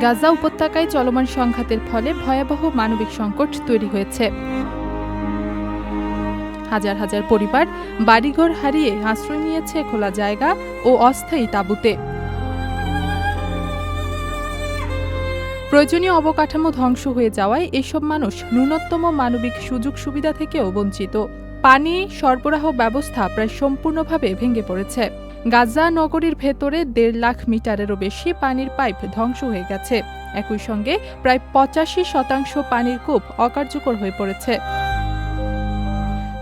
গাজা উপত্যকায় চলমান সংঘাতের ফলে ভয়াবহ মানবিক সংকট তৈরি হয়েছে। হাজার হাজার পরিবার বাড়িঘর হারিয়ে আশ্রয় নিয়েছে খোলা জায়গা ও অস্থায়ী তাঁবুতে। প্রয়োজনীয় অবকাঠামো ধ্বংস হয়ে যাওয়ায় এসব মানুষ ন্যূনতম মানবিক সুযোগ সুবিধা থেকেও বঞ্চিত। পানি সরবরাহ ব্যবস্থা প্রায় সম্পূর্ণভাবে ভেঙে পড়েছে। গাজা নগরীর ভেতরে 1.5 লাখ মিটারেরও বেশি পানির পাইপ ধ্বংস হয়ে গেছে। একই সঙ্গে প্রায় 85% পানির কূপ অকার্যকর হয়ে পড়েছে।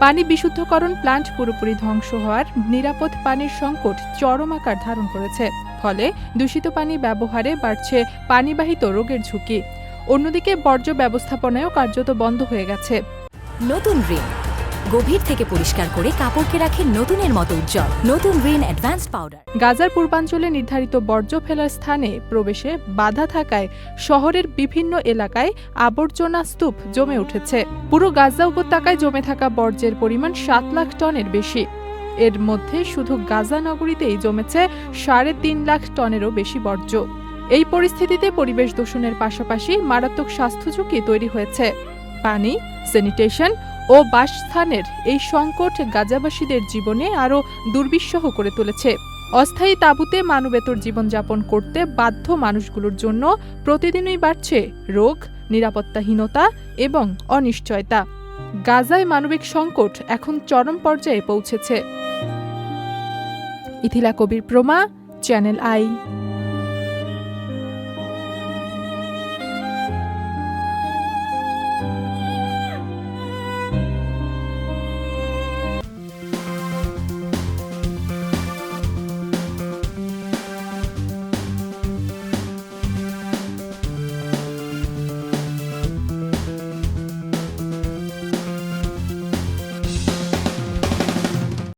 পানি বিশুদ্ধকরণ প্ল্যান্ট পুরোপুরি ধ্বংস হওয়ার নিরাপদ পানির সংকট চরম আকার ধারণ করেছে। ফলে দূষিত পানি ব্যবহারে বাড়ছে পানিবাহিত রোগের ঝুঁকি। অন্যদিকে বর্জ্য ব্যবস্থাপনায়ও কার্যত বন্ধ হয়ে গেছে। নতুন রিন গভীর থেকে পরিষ্কার করে কাপড়কে রাখে নতুনের মতো উজ্জ্বল। নতুন রিন অ্যাডভান্সড পাউডার। গাজার পূর্বাঞ্চলে নির্ধারিত বর্জ্য ফেলার স্থানে প্রবেশে বাধা থাকায় শহরের বিভিন্ন এলাকায় আবর্জনা স্তূপ জমে উঠেছে। পুরো গাজা উপত্যকায় জমে থাকা বর্জ্যের পরিমাণ 7 লাখ টনের বেশি। এর মধ্যে শুধু গাজা নগরীতেই জমেছে 3.5 লাখ টনেরও বেশি বর্জ্য। এই পরিস্থিতিতে পরিবেশ দূষণের পাশাপাশি মারাত্মক স্বাস্থ্য ঝুঁকি তৈরি হয়েছে। পানি, স্যানিটেশন ও বাসস্থানের এই সংকট গাজাবাসীদের জীবনে আরও দুর্বিষহ করে তুলেছে। অস্থায়ী তাঁবুতে মানবেতর জীবনযাপন করতে বাধ্য মানুষগুলোর জন্য প্রতিদিনই বাড়ছে রোগ, নিরাপত্তাহীনতা এবং অনিশ্চয়তা। গাজায় মানবিক সংকট এখন চরম পর্যায়ে পৌঁছেছে। ইথিলা কবির প্রমা, চ্যানেল আই।